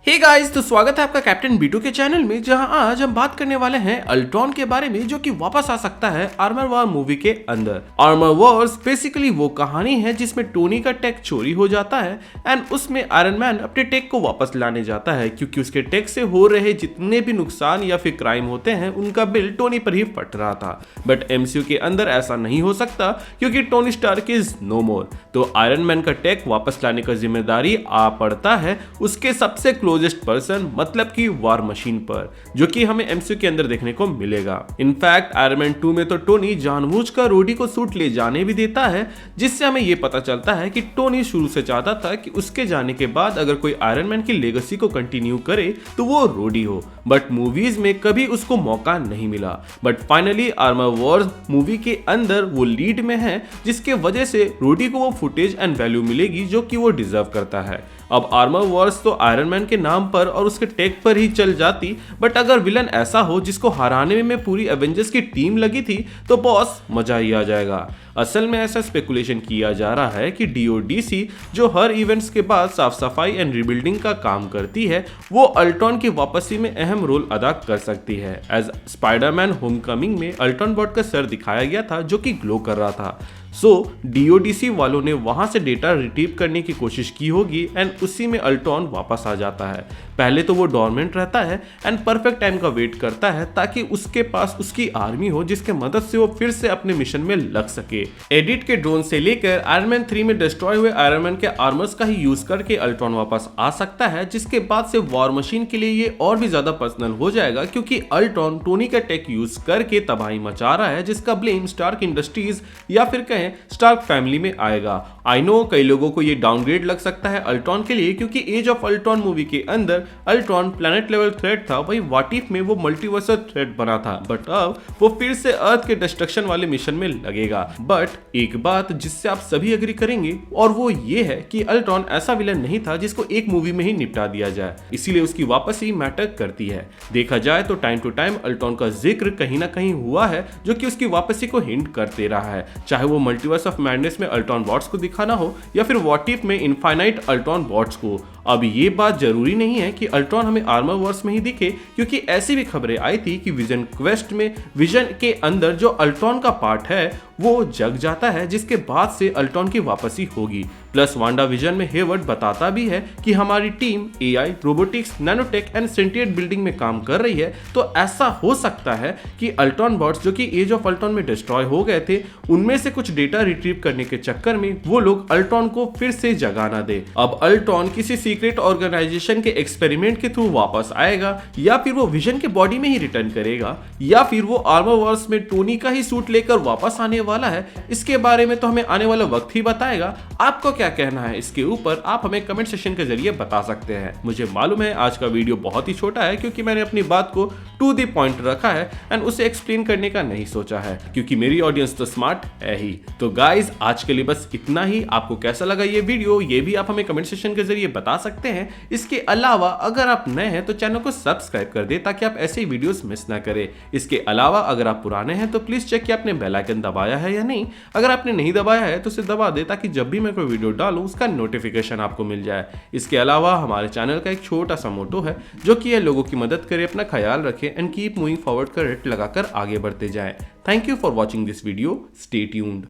Hey guys, तो स्वागत है आपका कैप्टन बीटू के चैनल में, जहां आज हम बात करने वाले हैं अल्ट्रॉन के बारे में, जो कि वापस आ सकता है आर्मर वॉर मूवी के अंदर। आर्मर वॉर्स बेसिकली वो कहानी है जिसमें टोनी का टेक चोरी हो जाता है एंड उसमें आयरन मैन अपने टेक को वापस लाने जाता है, क्योंकि उसके टेक से हो रहे जितने भी नुकसान या फिर क्राइम होते हैं उनका बिल टोनी पर ही फट रहा था। बट एमसीयू के अंदर ऐसा नहीं हो सकता, क्योंकि टोनी स्टार्क इज नो मोर। तो आयरन मैन का टेक वापस लाने का जिम्मेदारी आ पड़ता है उसके सबसे क्लोजेस्ट पर्सन, मतलब कि वॉर मशीन पर, जो कि हमें एमसीयू के अंदर देखने को मिलेगा। इनफैक्ट आयरन मैन 2 में तो टोनी जानबूझकर रोडी को सूट ले जाने भी देता है, जिससे हमें यह पता चलता है कि टोनी शुरू से चाहता था कि उसके जाने के बाद अगर कोई आयरन मैन की लेगेसी को कंटिन्यू करे तो वो रोडी हो। बट मूवीज में कभी उसको मौका नहीं मिला। But finally Armor Wars movie के अंदर वो लीड में है, जिसके वजह से रोडी को वो फुटेज एंड वैल्यू मिलेगी जो कि वो डिजर्व करता है। अब आर्मर वॉर्स तो आयरन मैन के नाम पर और उसके टेक पर ही चल जाती, बट अगर विलन ऐसा हो जिसको हराने में पूरी एवेंजर्स की टीम लगी थी तो बॉस मजा ही आ जाएगा। असल में ऐसा स्पेकुलेशन किया जा रहा है कि डीओडीसी, जो हर इवेंट्स के बाद साफ सफाई एंड रिबिल्डिंग का काम करती है, वो अल्ट्रॉन की वापसी में अहम रोल अदा कर सकती है। एज स्पाइडरमैन होमकमिंग में अल्ट्रॉन बॉट का सर दिखाया गया था जो कि ग्लो कर रहा था। सो डीओडीसी वालों ने वहां से डेटा रिट्रीव करने की कोशिश की होगी एंड उसी में अल्ट्रॉन वापस आ जाता है। पहले तो वो डोरमेंट रहता है एंड परफेक्ट टाइम का वेट करता है ताकि उसके पास उसकी आर्मी हो जिसके मदद से वो फिर से अपने मिशन में लग सके। एडिट के ड्रोन से लेकर आयरन मैन 3 में डिस्ट्रॉय हुए आयरन मैन के आर्मर्स का ही यूज करके अल्ट्रॉन वापस आ सकता है, जिसके बाद से वॉर मशीन के लिए ये और भी ज्यादा पर्सनल हो जाएगा, क्योंकि अल्ट्रॉन टोनी का टेक यूज करके तबाही मचा रहा है, जिसका ब्लेम स्टार्क इंडस्ट्रीज या फिर कहें स्टार्क फैमिली में आएगा। आई नो कई लोगों को ये डाउनग्रेड लग सकता है अल्ट्रॉन के लिए, क्योंकि एज ऑफ अल्ट्रॉन मूवी के अंदर अल्ट्रॉन प्लैनेट लेवल थ्रेट था, वही व्हाट इफ में वो मल्टीवर्सल थ्रेट बना था। बट अब वो फिर से अर्थ के डिस्ट्रक्शन वाले मिशन में लगेगा। बट एक बात जिससे आप सभी एग्री करेंगे, और वो ये है कि अल्ट्रॉन ऐसा विलन नहीं था जिसको एक मूवी में ही निपटा दिया जाए, इसीलिए उसकी वापसी मैटर करती है। देखा जाए तो टाइम टू टाइम अल्ट्रॉन का जिक्र कहीं ना कहीं हुआ है, जो कि उसकी वापसी को हिंट करते रहा है, चाहे वो मल्टीवर्स ऑफ मैडनेस में अल्ट्रॉन बॉट्स को दिखाना हो या फिर व्हाट इफ में इनफाइनाइट अल्ट्रॉन बॉट्स को। अब ये बात जरूरी नहीं है कि अल्ट्रॉन हमें आर्मर वॉर्स में ही दिखे, क्योंकि ऐसी भी खबरें आई थी कि विजन क्वेस्ट में विजन के अंदर जो अल्ट्रॉन का पार्ट है वो जग जाता है, जिसके बाद से अल्ट्रॉन की वापसी होगी। प्लस वांडा विजन में हेवर्ड बताता भी है कि हमारी team AI, robotics, nanotech and sentient building में काम कर रही है। तो ऐसा हो सकता है कि अल्ट्रॉन बॉट्स जो कि एज ऑफ अल्ट्रॉन में डिस्ट्रॉय हो गए थे, उनमें से कुछ डेटा रिट्रीव करने के चक्कर में वो लोग अल्ट्रॉन को फिर से जगाना दे। अब अल्ट्रॉन किसी सीक्रेट ऑर्गेनाइजेशन के एक्सपेरिमेंट के थ्रू वापस आएगा, या फिर वो विजन के बॉडी में ही रिटर्न करेगा, या फिर वो आर्मर वॉर्स में टोनी का ही सूट लेकर वापस आने वाला है। इसके बारे में तो हमें आने वाला वक्त ही बताएगा। आपको क्या कहना है इसके ऊपर, आप हमें कमेंट सेक्शन के जरिए बता सकते हैं। मुझे मालूम है आज का वीडियो बहुत ही छोटा है, क्योंकि मैंने अपनी बात को टू द पॉइंट रखा है एंड उसे एक्सप्लेन करने का नहीं सोचा है, क्योंकि मेरी ऑडियंस तो स्मार्ट है ही। तो गाइज आज के लिए बस इतना ही। आपको कैसा लगा ये वीडियो, ये भी आप हमें कमेंट सेक्शन के जरिए बता सकते हैं। इसके अलावा अगर आप नए हैं तो चैनल को सब्सक्राइब कर दे, ताकि आप ऐसे वीडियोस मिस ना करें। इसके अलावा अगर आप पुराने हैं तो प्लीज चेक कि आपने बेल आइकन दबाया है या नहीं। अगर आपने नहीं दबाया है तो उसे दबा दे, ताकि जब भी मैं कोई वीडियो डालूं उसका नोटिफिकेशन आपको मिल जाए। इसके अलावा हमारे चैनल का एक छोटा सा मोटो है, जो कि ये लोगों की मदद करे, अपना ख्याल रखें एंड कीप मूविंग फॉरवर्ड का रेट लगाकर आगे बढ़ते जाएं। Thank you for watching this video. Stay tuned.